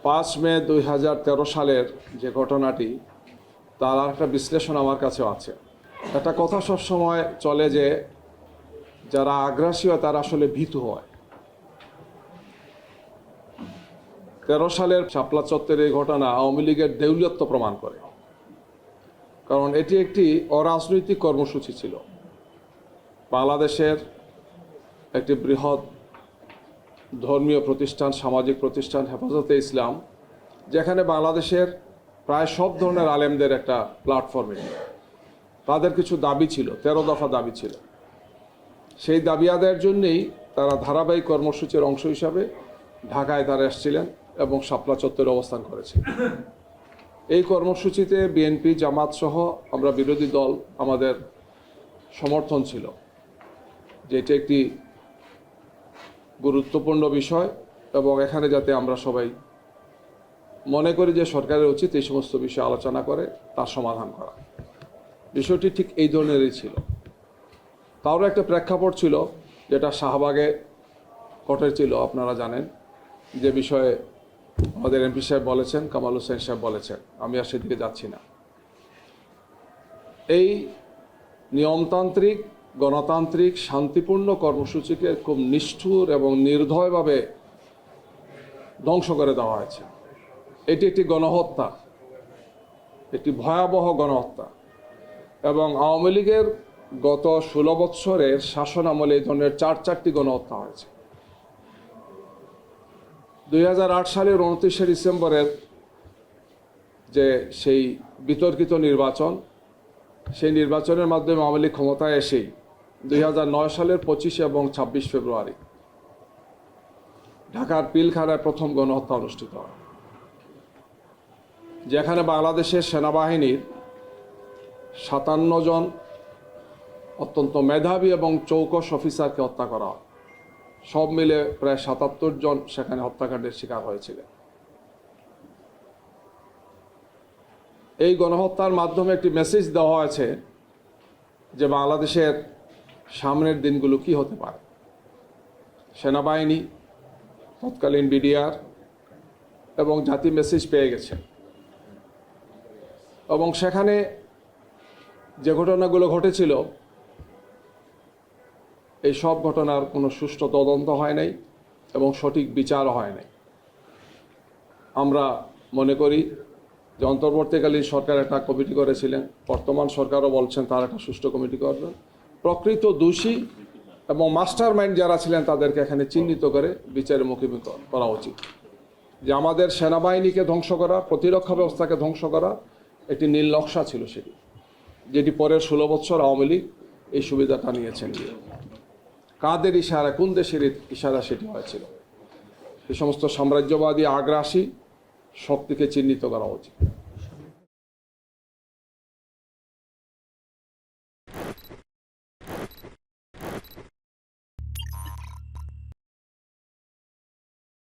5 মে 2013 সালের যে ঘটনাটি, তার একটা বিশ্লেষণ আমার কাছেও আছে। একটা কথা সবসময় চলে যে যারা আগ্রাসী হয় তারা আসলে ভীতু হয়। 13 সালের শাপলা চত্বরের এই ঘটনা আওয়ামী লীগের দেউলিয়ত্ব প্রমাণ করে, কারণ এটি একটি অরাজনৈতিক কর্মসূচি ছিল। বাংলাদেশের একটি বৃহৎ ধর্মীয় প্রতিষ্ঠান, সামাজিক প্রতিষ্ঠান হেফাজতে ইসলাম, যেখানে বাংলাদেশের প্রায় সব ধরনের আলেমদের একটা প্ল্যাটফর্মে তাদের কিছু দাবি ছিল, 13 দফা দাবি ছিল। সেই দাবি আদায়ের জন্যেই তারা ধারাবাহিক কর্মসূচির অংশ হিসাবে ঢাকায় তারা এসেছিলেন এবং শাপলা চত্বরে অবস্থান করেছে। এই কর্মসূচিতে বিএনপি, জামাত সহ আমরা বিরোধী দল আমাদের সমর্থন ছিল যে এটি একটি গুরুত্বপূর্ণ বিষয় এবং এখানে যাতে আমরা সবাই মনে করি যে সরকারের উচিত এই সমস্ত বিষয় আলোচনা করে তার সমাধান করা। বিষয়টি ঠিক এই ধরনেরই ছিল। তারও একটা প্রেক্ষাপট ছিল যেটা শাহবাগে ঘটেছিল, আপনারা জানেন, যে বিষয়ে আমাদের এমপি সাহেব বলেছেন, কামাল হোসেন সাহেব বলেছেন, আমি আর সেদিকে যাচ্ছি না। এই নিয়মতান্ত্রিক, গণতান্ত্রিক, শান্তিপূর্ণ কর্মসূচিকে খুব নিষ্ঠুর এবং নির্দয়ভাবে ধ্বংস করে দেওয়া হয়েছে। এটি একটি গণহত্যা, একটি ভয়াবহ গণহত্যা। এবং আওয়ামী লীগের গত 16 বৎসরের শাসন আমলে এই ধরনের 4টি গণহত্যা হয়েছে। 2008 সালের 29শে ডিসেম্বরের যে সেই বিতর্কিত নির্বাচন, সেই নির্বাচনের মাধ্যমে আওয়ামী লীগ ক্ষমতায় এসেই 2009 সালের 25 এবং 26 ফেব্রুয়ারি ঢাকার পিলখানায় প্রথম গণহত্যা অনুষ্ঠিত হয়, যেখানে বাংলাদেশের সেনাবাহিনীর 57 জন অত্যন্ত মেধাবী এবং চৌকস অফিসারকে হত্যা করা হয়। সব মিলে প্রায় 77 জন সেখানে হত্যাকাণ্ডের শিকার হয়েছিলেন। এই গণহত্যার মাধ্যমে একটি মেসেজ দেওয়া হয়েছে যে বাংলাদেশের সামনের দিনগুলো কি হতে পারে। সেনাবাহিনী, তৎকালীন বিডিআর এবং জাতি মেসেজ পেয়ে গেছে এবং সেখানে যে ঘটনাগুলো ঘটেছিল এই সব ঘটনার কোনো সুষ্ঠু তদন্ত হয় নাই এবং সঠিক বিচারও হয় নাই। আমরা মনে করি যে অন্তর্বর্তীকালীন সরকার একটা কমিটি করেছিলেন, বর্তমান সরকারও বলছেন তার একটা সুষ্ঠু কমিটি করবেন। প্রকৃত দোষী এবং মাস্টার মাইন্ড যারা ছিলেন তাদেরকে এখানে চিহ্নিত করে বিচারের মুখোমুখি করা উচিত। যে আমাদের সেনাবাহিনীকে ধ্বংস করা, প্রতিরক্ষা ব্যবস্থাকে ধ্বংস করা একটি নীল নকশা ছিল সেটি, যেটি পরের 16 বছর আওয়ামী লীগ এই সুবিধাটা নিয়েছেন। কাদের ইশারা, কোন দেশের ইশারা সেটি হয়েছিল? সে সমস্ত সাম্রাজ্যবাদী আগ্রাসী শক্তিকে চিহ্নিত করা উচিত।